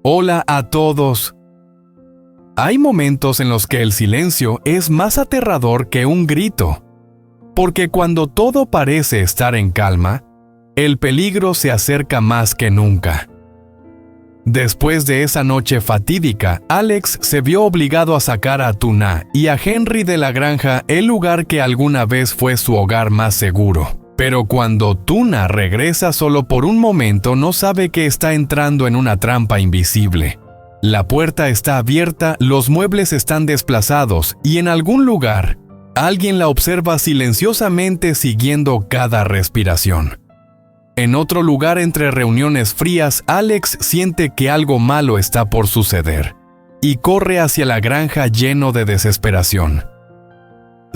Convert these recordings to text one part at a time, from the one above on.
Hola a todos. Hay momentos en los que el silencio es más aterrador que un grito, porque cuando todo parece estar en calma, el peligro se acerca más que nunca. Después de esa noche fatídica, Alex se vio obligado a sacar a Tuna y a Henry de la granja, el lugar que alguna vez fue su hogar más seguro. Pero cuando Tuna regresa solo por un momento, no sabe que está entrando en una trampa invisible. La puerta está abierta, los muebles están desplazados y en algún lugar, alguien la observa silenciosamente siguiendo cada respiración. En otro lugar, entre reuniones frías, Alex siente que algo malo está por suceder y corre hacia la granja lleno de desesperación.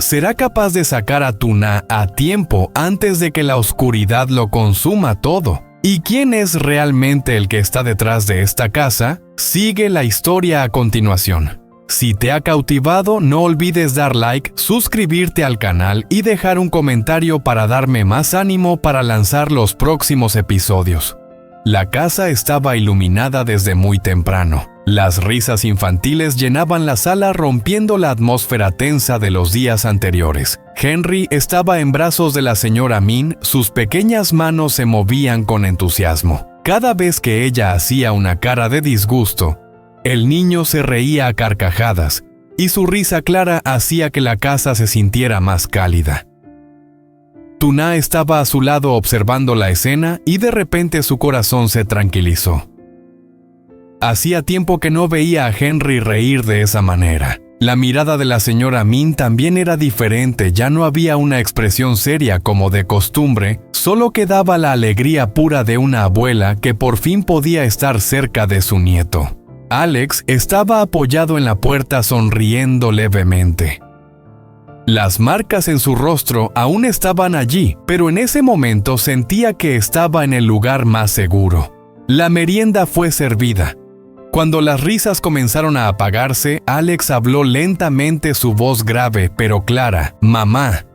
¿Será capaz de sacar a Tuna a tiempo antes de que la oscuridad lo consuma todo? ¿Y quién es realmente el que está detrás de esta casa? Sigue la historia a continuación. Si te ha cautivado, no olvides dar like, suscribirte al canal y dejar un comentario para darme más ánimo para lanzar los próximos episodios. La casa estaba iluminada desde muy temprano. Las risas infantiles llenaban la sala rompiendo la atmósfera tensa de los días anteriores. Henry estaba en brazos de la señora Min, sus pequeñas manos se movían con entusiasmo. Cada vez que ella hacía una cara de disgusto, el niño se reía a carcajadas, y su risa clara hacía que la casa se sintiera más cálida. Tuna estaba a su lado observando la escena y de repente su corazón se tranquilizó. Hacía tiempo que no veía a Henry reír de esa manera. La mirada de la señora Min también era diferente, ya no había una expresión seria como de costumbre, solo quedaba la alegría pura de una abuela que por fin podía estar cerca de su nieto. Alex estaba apoyado en la puerta sonriendo levemente. Las marcas en su rostro aún estaban allí, pero en ese momento sentía que estaba en el lugar más seguro. La merienda fue servida. Cuando las risas comenzaron a apagarse, Alex habló lentamente, su voz grave pero clara. «Mamá,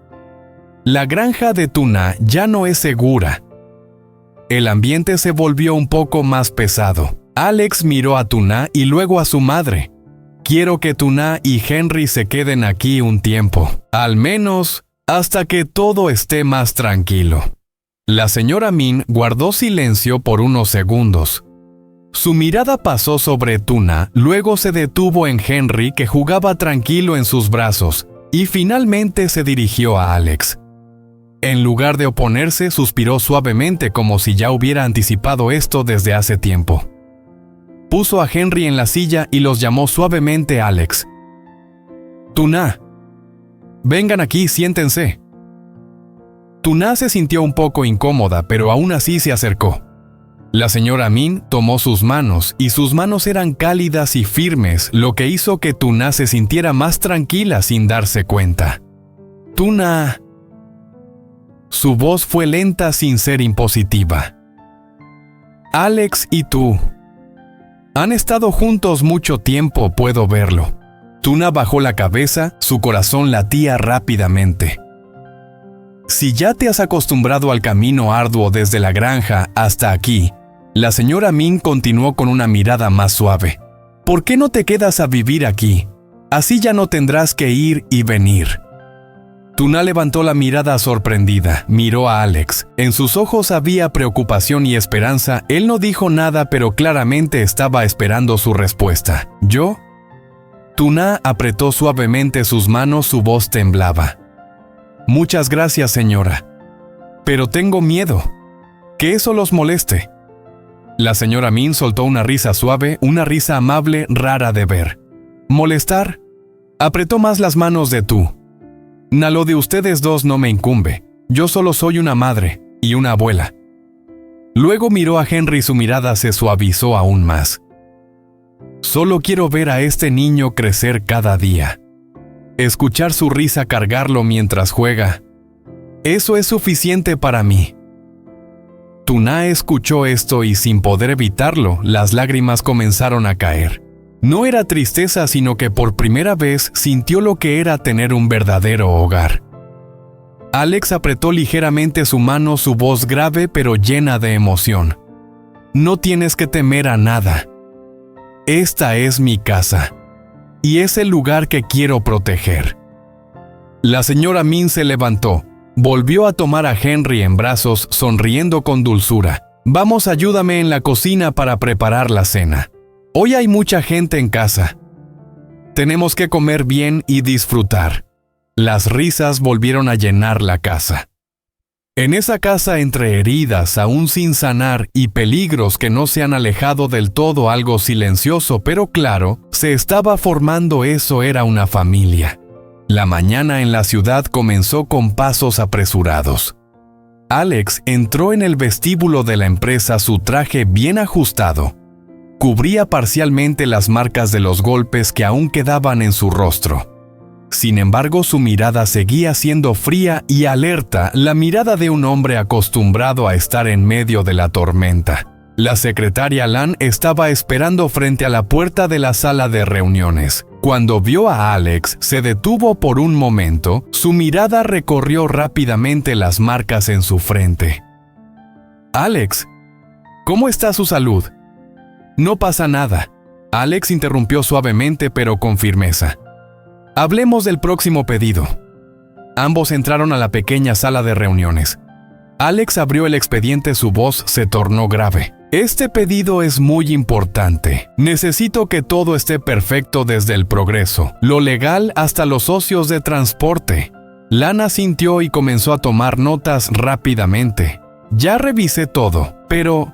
la granja de Tuna ya no es segura». El ambiente se volvió un poco más pesado. Alex miró a Tuna y luego a su madre. «Quiero que Tuna y Henry se queden aquí un tiempo, al menos hasta que todo esté más tranquilo». La señora Min guardó silencio por unos segundos. Su mirada pasó sobre Tuna, luego se detuvo en Henry, que jugaba tranquilo en sus brazos, y finalmente se dirigió a Alex. En lugar de oponerse, suspiró suavemente como si ya hubiera anticipado esto desde hace tiempo. Puso a Henry en la silla y los llamó suavemente a Alex. «Tuna, vengan aquí, siéntense». Tuna se sintió un poco incómoda, pero aún así se acercó. La señora Min tomó sus manos, y sus manos eran cálidas y firmes, lo que hizo que Tuna se sintiera más tranquila sin darse cuenta. «Tuna». Su voz fue lenta sin ser impositiva. «Alex y tú han estado juntos mucho tiempo, puedo verlo». Tuna bajó la cabeza, su corazón latía rápidamente. «Si ya te has acostumbrado al camino arduo desde la granja hasta aquí», la señora Min continuó con una mirada más suave. «¿Por qué no te quedas a vivir aquí? Así ya no tendrás que ir y venir». Tuna levantó la mirada sorprendida, miró a Alex. En sus ojos había preocupación y esperanza. Él no dijo nada, pero claramente estaba esperando su respuesta. «¿Yo?» Tuna apretó suavemente sus manos, su voz temblaba. «Muchas gracias, señora. Pero tengo miedo. Que eso los moleste». La señora Min soltó una risa suave, una risa amable, rara de ver. «¿Molestar?» Apretó más las manos de tú. «Lo de ustedes dos no me incumbe. Yo solo soy una madre y una abuela». Luego miró a Henry y su mirada se suavizó aún más. «Solo quiero ver a este niño crecer cada día. Escuchar su risa cargarlo mientras juega. Eso es suficiente para mí». Tuna escuchó esto y sin poder evitarlo, las lágrimas comenzaron a caer. No era tristeza, sino que por primera vez sintió lo que era tener un verdadero hogar. Alex apretó ligeramente su mano, su voz grave pero llena de emoción. «No tienes que temer a nada. Esta es mi casa, y es el lugar que quiero proteger. La señora Min se levantó, volvió a tomar a Henry en brazos, sonriendo con dulzura. Vamos, ayúdame en la cocina para preparar la cena. Hoy hay mucha gente en casa. Tenemos que comer bien y disfrutar. Las risas volvieron a llenar la casa. En esa casa, entre heridas aún sin sanar y peligros que no se han alejado del todo, algo silencioso pero claro, se estaba formando. Eso era una familia. La mañana en la ciudad comenzó con pasos apresurados. Alex entró en el vestíbulo de la empresa, su traje bien ajustado. Cubría parcialmente las marcas de los golpes que aún quedaban en su rostro. Sin embargo, su mirada seguía siendo fría y alerta, la mirada de un hombre acostumbrado a estar en medio de la tormenta. La secretaria Lan estaba esperando frente a la puerta de la sala de reuniones. Cuando vio a Alex, se detuvo por un momento. Su mirada recorrió rápidamente las marcas en su frente. «Alex, ¿cómo está su salud?» «No pasa nada», Alex interrumpió suavemente pero con firmeza. «Hablemos del próximo pedido». Ambos entraron a la pequeña sala de reuniones. Alex abrió el expediente, su voz se tornó grave. «Este pedido es muy importante. Necesito que todo esté perfecto desde el progreso, lo legal hasta los socios de transporte». Lana asintió y comenzó a tomar notas rápidamente. «Ya revisé todo, pero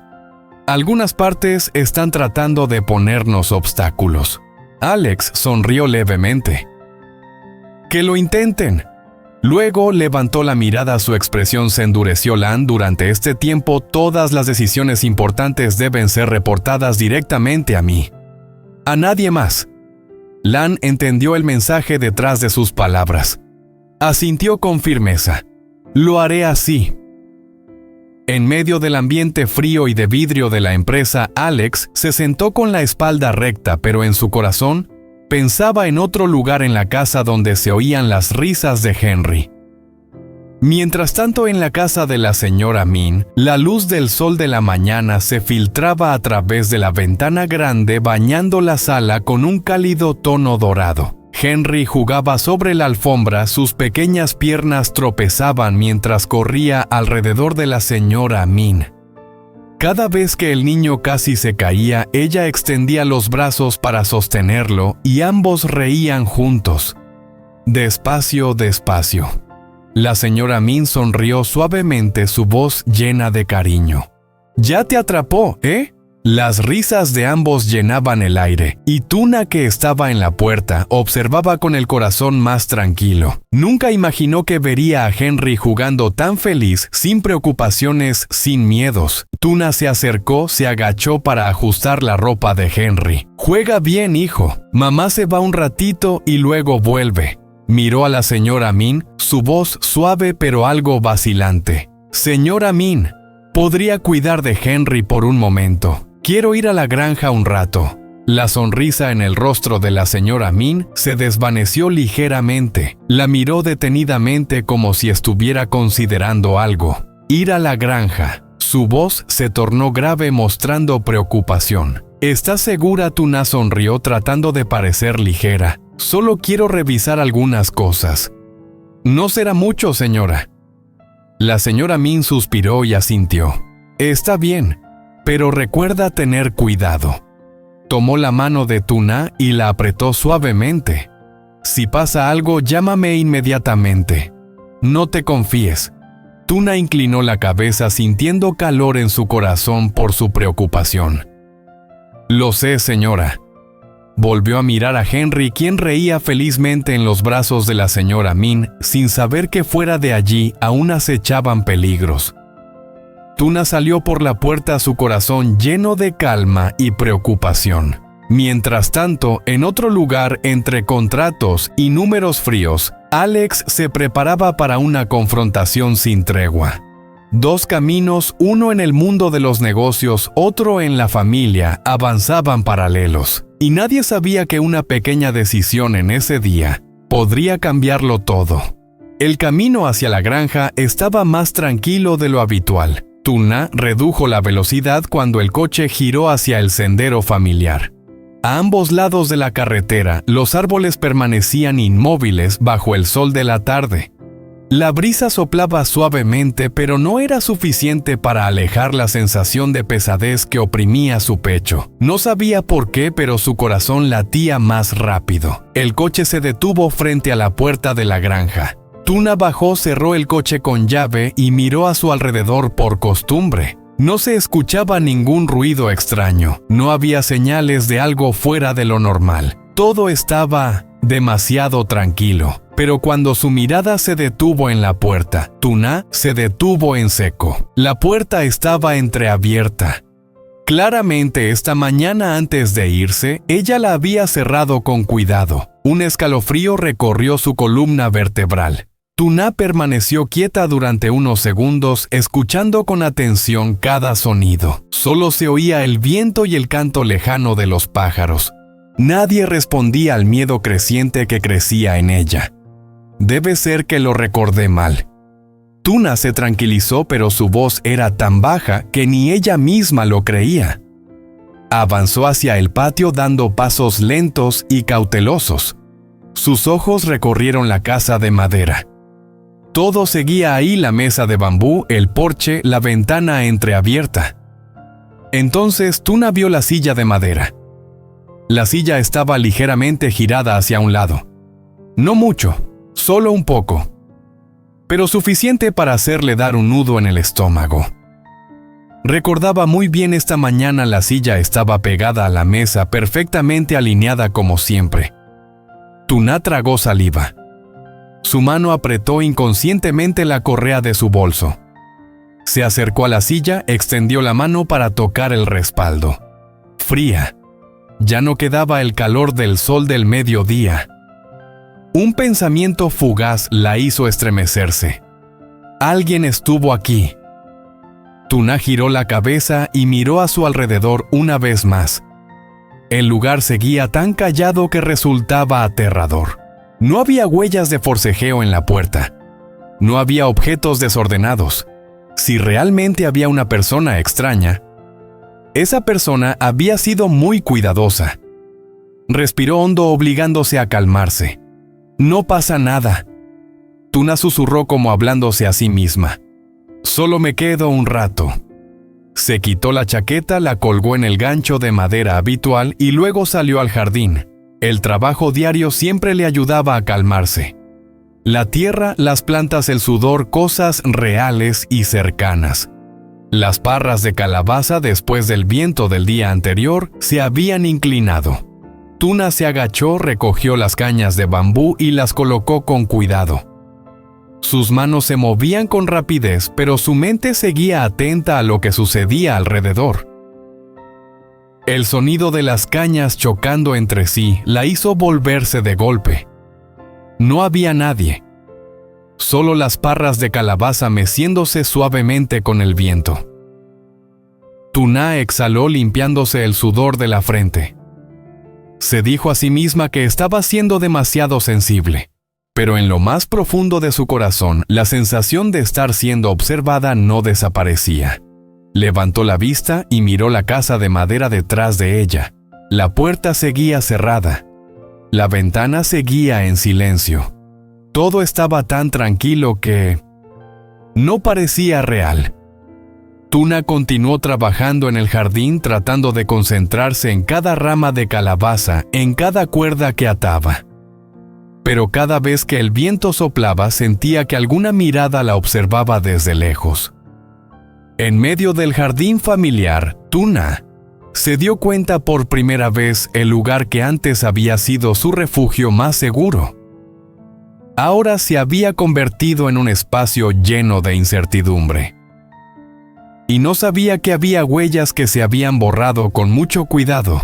algunas partes están tratando de ponernos obstáculos». Alex sonrió levemente. «Que lo intenten». Luego levantó la mirada, su expresión se endureció. «Lan, durante este tiempo todas las decisiones importantes deben ser reportadas directamente a mí. A nadie más». Lan entendió el mensaje detrás de sus palabras. Asintió con firmeza. «Lo haré así». En medio del ambiente frío y de vidrio de la empresa, Alex se sentó con la espalda recta, pero en su corazón pensaba en otro lugar en la casa donde se oían las risas de Henry. Mientras tanto, en la casa de la señora Min, la luz del sol de la mañana se filtraba a través de la ventana grande, bañando la sala con un cálido tono dorado. Henry jugaba sobre la alfombra, sus pequeñas piernas tropezaban mientras corría alrededor de la señora Min. Cada vez que el niño casi se caía, ella extendía los brazos para sostenerlo y ambos reían juntos. Despacio, despacio. La señora Min sonrió suavemente, su voz llena de cariño. «Ya te atrapó, ¿eh?» Las risas de ambos llenaban el aire, y Tuna, que estaba en la puerta, observaba con el corazón más tranquilo. Nunca imaginó que vería a Henry jugando tan feliz, sin preocupaciones, sin miedos. Tuna se acercó, se agachó para ajustar la ropa de Henry. «Juega bien, hijo. Mamá se va un ratito y luego vuelve». Miró a la señora Min, su voz suave pero algo vacilante. «Señora Min, ¿podría cuidar de Henry por un momento? Quiero ir a la granja un rato». La sonrisa en el rostro de la señora Min se desvaneció ligeramente. La miró detenidamente como si estuviera considerando algo. «Ir a la granja». Su voz se tornó grave, mostrando preocupación. «¿Estás segura?» Tuna sonrió tratando de parecer ligera. «Solo quiero revisar algunas cosas». «No será mucho, señora». La señora Min suspiró y asintió. «Está bien, pero recuerda tener cuidado». Tomó la mano de Tuna y la apretó suavemente. «Si pasa algo, llámame inmediatamente. No te confíes». Tuna inclinó la cabeza, sintiendo calor en su corazón por su preocupación. «Lo sé, señora». Volvió a mirar a Henry, quien reía felizmente en los brazos de la señora Min, sin saber que fuera de allí aún acechaban peligros. Tuna salió por la puerta, su corazón lleno de calma y preocupación. Mientras tanto, en otro lugar, entre contratos y números fríos, Alex se preparaba para una confrontación sin tregua. Dos caminos, uno en el mundo de los negocios, otro en la familia, avanzaban paralelos. Y nadie sabía que una pequeña decisión en ese día podría cambiarlo todo. El camino hacia la granja estaba más tranquilo de lo habitual. Tuna redujo la velocidad cuando el coche giró hacia el sendero familiar. A ambos lados de la carretera, los árboles permanecían inmóviles bajo el sol de la tarde. La brisa soplaba suavemente, pero no era suficiente para alejar la sensación de pesadez que oprimía su pecho. No sabía por qué, pero su corazón latía más rápido. El coche se detuvo frente a la puerta de la granja. Tuna bajó, cerró el coche con llave y miró a su alrededor por costumbre. No se escuchaba ningún ruido extraño. No había señales de algo fuera de lo normal. Todo estaba demasiado tranquilo. Pero cuando su mirada se detuvo en la puerta, Tuna se detuvo en seco. La puerta estaba entreabierta. Claramente, esta mañana antes de irse, ella la había cerrado con cuidado. Un escalofrío recorrió su columna vertebral. Tuna permaneció quieta durante unos segundos, escuchando con atención cada sonido. Solo se oía el viento y el canto lejano de los pájaros. Nadie respondía al miedo creciente que crecía en ella. Debe ser que lo recordé mal. Tuna se tranquilizó, pero su voz era tan baja que ni ella misma lo creía. Avanzó hacia el patio dando pasos lentos y cautelosos. Sus ojos recorrieron la casa de madera. Todo seguía ahí: la mesa de bambú, el porche, la ventana entreabierta. Entonces Tuna vio la silla de madera. La silla estaba ligeramente girada hacia un lado. No mucho. Solo un poco, pero suficiente para hacerle dar un nudo en el estómago. Recordaba muy bien esta mañana. La silla estaba pegada a la mesa, perfectamente alineada como siempre. Tuna tragó saliva. Su mano apretó inconscientemente la correa de su bolso. Se acercó a la silla, extendió la mano para tocar el respaldo. Fría. Ya no quedaba el calor del sol del mediodía. Un pensamiento fugaz la hizo estremecerse. Alguien estuvo aquí. Tuna giró la cabeza y miró a su alrededor una vez más. El lugar seguía tan callado que resultaba aterrador. No había huellas de forcejeo en la puerta. No había objetos desordenados. Si realmente había una persona extraña, esa persona había sido muy cuidadosa. Respiró hondo, obligándose a calmarse. No pasa nada. Tuna susurró como hablándose a sí misma. Solo me quedo un rato. Se quitó la chaqueta, la colgó en el gancho de madera habitual y luego salió al jardín. El trabajo diario siempre le ayudaba a calmarse. La tierra, las plantas, el sudor, cosas reales y cercanas. Las parras de calabaza, después del viento del día anterior, se habían inclinado. Tuna se agachó, recogió las cañas de bambú y las colocó con cuidado. Sus manos se movían con rapidez, pero su mente seguía atenta a lo que sucedía alrededor. El sonido de las cañas chocando entre sí la hizo volverse de golpe. No había nadie. Solo las parras de calabaza meciéndose suavemente con el viento. Tuna exhaló limpiándose el sudor de la frente. Se dijo a sí misma que estaba siendo demasiado sensible, pero en lo más profundo de su corazón, la sensación de estar siendo observada no desaparecía. Levantó la vista y miró la casa de madera detrás de ella. La puerta seguía cerrada. La ventana seguía en silencio. Todo estaba tan tranquilo que no parecía real. Tuna continuó trabajando en el jardín, tratando de concentrarse en cada rama de calabaza, en cada cuerda que ataba. Pero cada vez que el viento soplaba, sentía que alguna mirada la observaba desde lejos. En medio del jardín familiar, Tuna se dio cuenta por primera vez el lugar que antes había sido su refugio más seguro. Ahora se había convertido en un espacio lleno de incertidumbre. Y no sabía que había huellas que se habían borrado con mucho cuidado,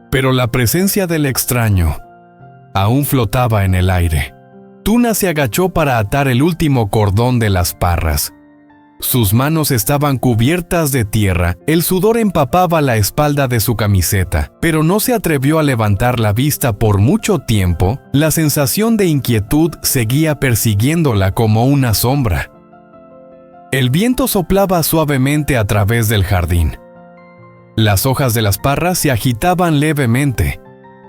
pero la presencia del extraño aún flotaba en el aire. Tuna se agachó para atar el último cordón de las parras. Sus manos estaban cubiertas de tierra, el sudor empapaba la espalda de su camiseta, pero no se atrevió a levantar la vista por mucho tiempo. La sensación de inquietud seguía persiguiéndola como una sombra. El viento soplaba suavemente a través del jardín. Las hojas de las parras se agitaban levemente,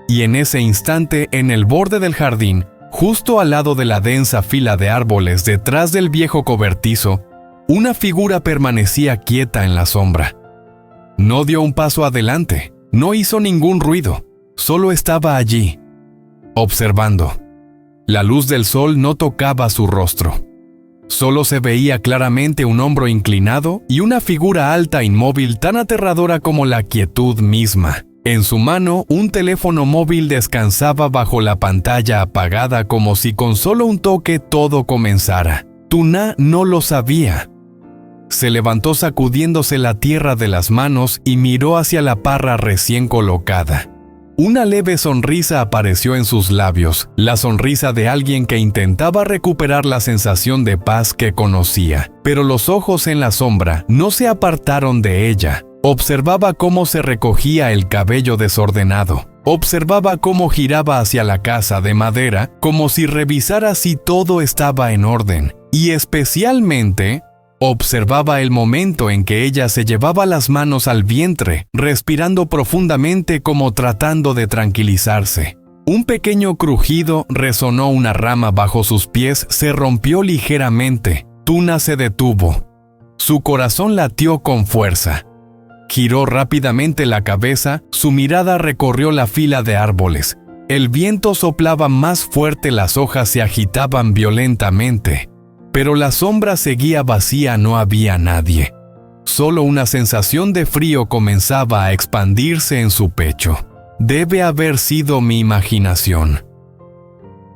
y en ese instante, en el borde del jardín, justo al lado de la densa fila de árboles detrás del viejo cobertizo, una figura permanecía quieta en la sombra. No dio un paso adelante, no hizo ningún ruido, solo estaba allí, observando. La luz del sol no tocaba su rostro. Solo se veía claramente un hombro inclinado y una figura alta inmóvil tan aterradora como la quietud misma. En su mano, un teléfono móvil descansaba bajo la pantalla apagada como si con solo un toque todo comenzara. Tuna no lo sabía. Se levantó sacudiéndose la tierra de las manos y miró hacia la parra recién colocada. Una leve sonrisa apareció en sus labios, la sonrisa de alguien que intentaba recuperar la sensación de paz que conocía, pero los ojos en la sombra no se apartaron de ella. Observaba cómo se recogía el cabello desordenado. Observaba cómo giraba hacia la casa de madera, como si revisara si todo estaba en orden. Y especialmente, observaba el momento en que ella se llevaba las manos al vientre, respirando profundamente como tratando de tranquilizarse. Un pequeño crujido resonó, una rama bajo sus pies se rompió ligeramente. Tuna se detuvo. Su corazón latió con fuerza. Giró rápidamente la cabeza, su mirada recorrió la fila de árboles. El viento soplaba más fuerte, las hojas se agitaban violentamente. Pero la sombra seguía vacía, no había nadie. Solo una sensación de frío comenzaba a expandirse en su pecho. Debe haber sido mi imaginación.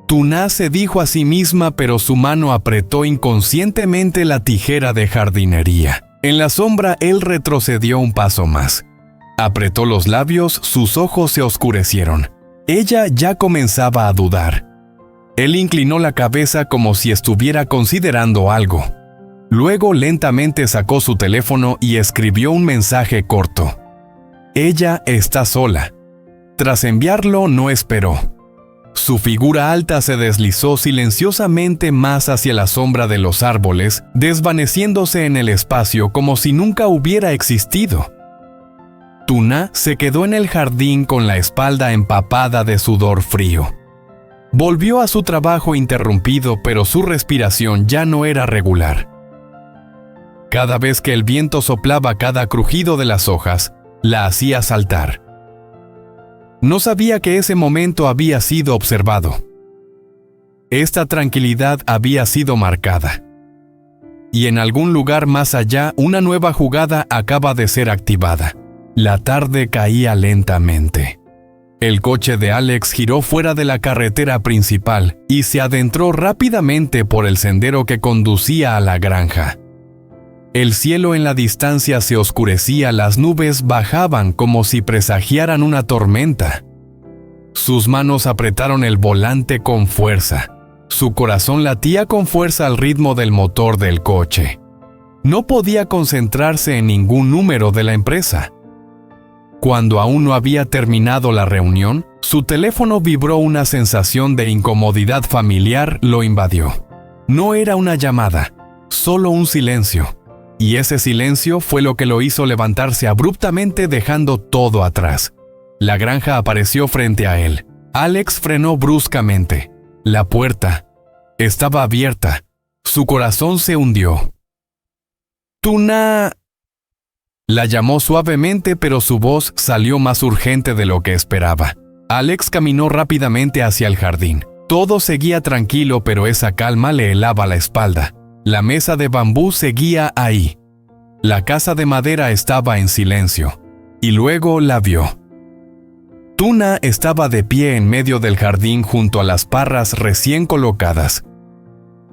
Tuna se dijo a sí misma, pero su mano apretó inconscientemente la tijera de jardinería. En la sombra, él retrocedió un paso más. Apretó los labios, sus ojos se oscurecieron. Ella ya comenzaba a dudar. Él inclinó la cabeza como si estuviera considerando algo. Luego lentamente sacó su teléfono y escribió un mensaje corto. Ella está sola. Tras enviarlo, no esperó. Su figura alta se deslizó silenciosamente más hacia la sombra de los árboles, desvaneciéndose en el espacio como si nunca hubiera existido. Tuna se quedó en el jardín con la espalda empapada de sudor frío. Volvió a su trabajo interrumpido, pero su respiración ya no era regular. Cada vez que el viento soplaba, cada crujido de las hojas la hacía saltar. No sabía que ese momento había sido observado. Esta tranquilidad había sido marcada. Y en algún lugar más allá, una nueva jugada acaba de ser activada. La tarde caía lentamente. El coche de Alex giró fuera de la carretera principal y se adentró rápidamente por el sendero que conducía a la granja. El cielo en la distancia se oscurecía, las nubes bajaban como si presagiaran una tormenta. Sus manos apretaron el volante con fuerza. Su corazón latía con fuerza al ritmo del motor del coche. No podía concentrarse en ningún número de la empresa. Cuando aún no había terminado la reunión, su teléfono vibró. Una sensación de incomodidad familiar lo invadió. No era una llamada, solo un silencio. Y ese silencio fue lo que lo hizo levantarse abruptamente, dejando todo atrás. La granja apareció frente a él. Alex frenó bruscamente. La puerta estaba abierta. Su corazón se hundió. «Tuna», la llamó suavemente, pero su voz salió más urgente de lo que esperaba. Alex caminó rápidamente hacia el jardín. Todo seguía tranquilo, pero esa calma le helaba la espalda. La mesa de bambú seguía ahí. La casa de madera estaba en silencio. Y luego la vio. Tuna estaba de pie en medio del jardín junto a las parras recién colocadas.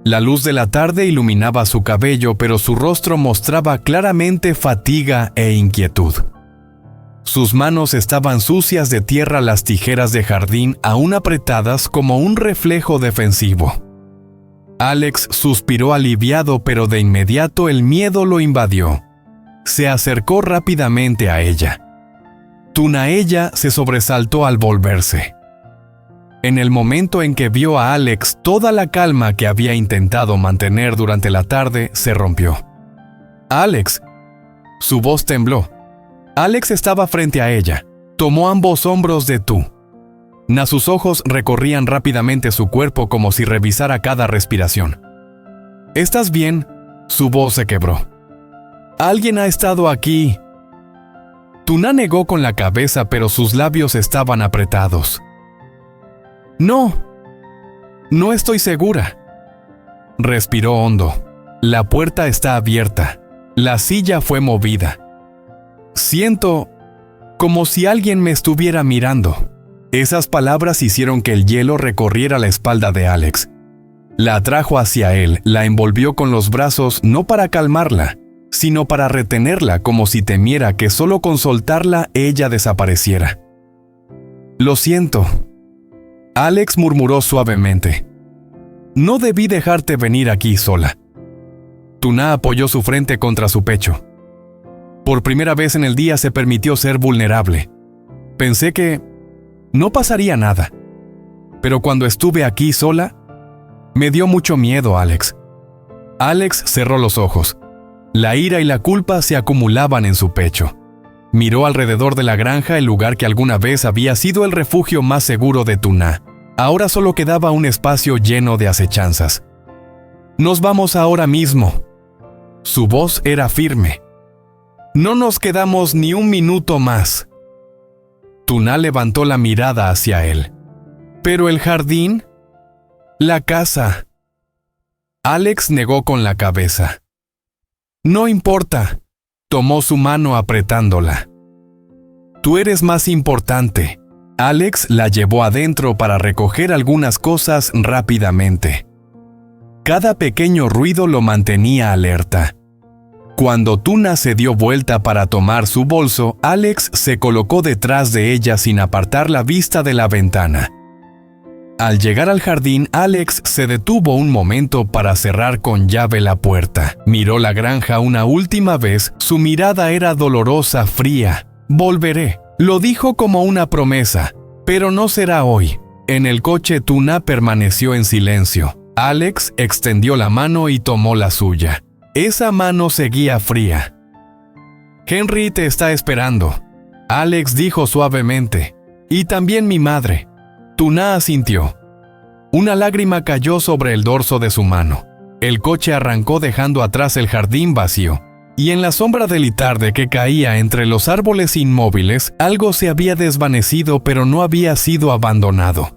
La luz de la tarde iluminaba su cabello, pero su rostro mostraba claramente fatiga e inquietud. Sus manos estaban sucias de tierra, las tijeras de jardín aún apretadas como un reflejo defensivo. Alex suspiró aliviado, pero de inmediato el miedo lo invadió. Se acercó rápidamente a ella. Tuna, ella se sobresaltó al volverse. En el momento en que vio a Alex, toda la calma que había intentado mantener durante la tarde se rompió. «Alex». Su voz tembló. Alex estaba frente a ella. Tomó ambos hombros de Tuna. Sus ojos recorrían rápidamente su cuerpo como si revisara cada respiración. ¿Estás bien? Su voz se quebró. Alguien ha estado aquí. Tuna negó con la cabeza, pero sus labios estaban apretados. No estoy segura. Respiró hondo. La puerta está abierta. La silla fue movida. Siento como si alguien me estuviera mirando. Esas palabras hicieron que el hielo recorriera la espalda de Alex. La atrajo hacia él, la envolvió con los brazos no para calmarla, sino para retenerla como si temiera que solo con soltarla ella desapareciera. Lo siento. Alex murmuró suavemente. No debí dejarte venir aquí sola. Tuna apoyó su frente contra su pecho. Por primera vez en el día se permitió ser vulnerable. Pensé que no pasaría nada. Pero cuando estuve aquí sola, me dio mucho miedo, Alex. Alex cerró los ojos. La ira y la culpa se acumulaban en su pecho. Miró alrededor de la granja, el lugar que alguna vez había sido el refugio más seguro de Tuna. Ahora solo quedaba un espacio lleno de acechanzas. Nos vamos ahora mismo. Su voz era firme. No nos quedamos ni un minuto más. Tuna levantó la mirada hacia él. ¿Pero el jardín? La casa. Alex negó con la cabeza. No importa. Tomó su mano apretándola. Tú eres más importante. Alex la llevó adentro para recoger algunas cosas rápidamente. Cada pequeño ruido lo mantenía alerta. Cuando Tuna se dio vuelta para tomar su bolso, Alex se colocó detrás de ella sin apartar la vista de la ventana. Al llegar al jardín, Alex se detuvo un momento para cerrar con llave la puerta. Miró la granja una última vez, su mirada era dolorosa, fría. Volveré, lo dijo como una promesa, pero no será hoy. En el coche Tuna permaneció en silencio. Alex extendió la mano y tomó la suya. Esa mano seguía fría. Henry te está esperando, Alex dijo suavemente. Y también mi madre. Tuna asintió. Una lágrima cayó sobre el dorso de su mano. El coche arrancó dejando atrás el jardín vacío. Y en la sombra del tarde que caía entre los árboles inmóviles, algo se había desvanecido pero no había sido abandonado.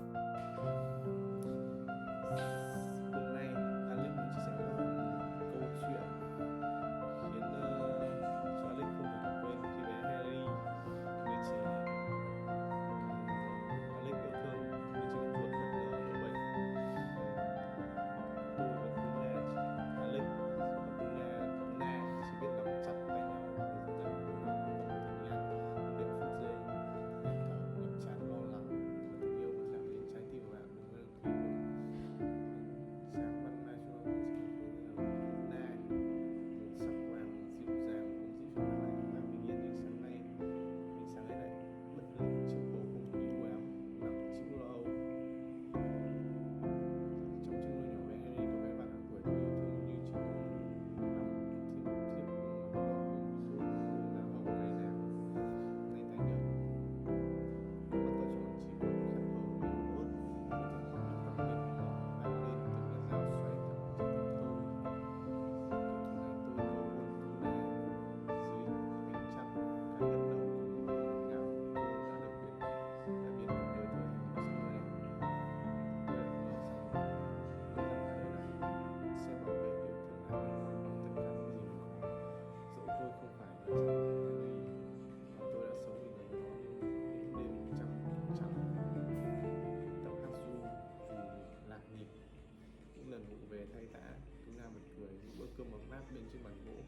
cơm ấm áp bên trên bàn gỗ,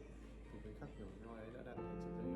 thì cái khắc kiểu nhau ấy đã đặt thành sự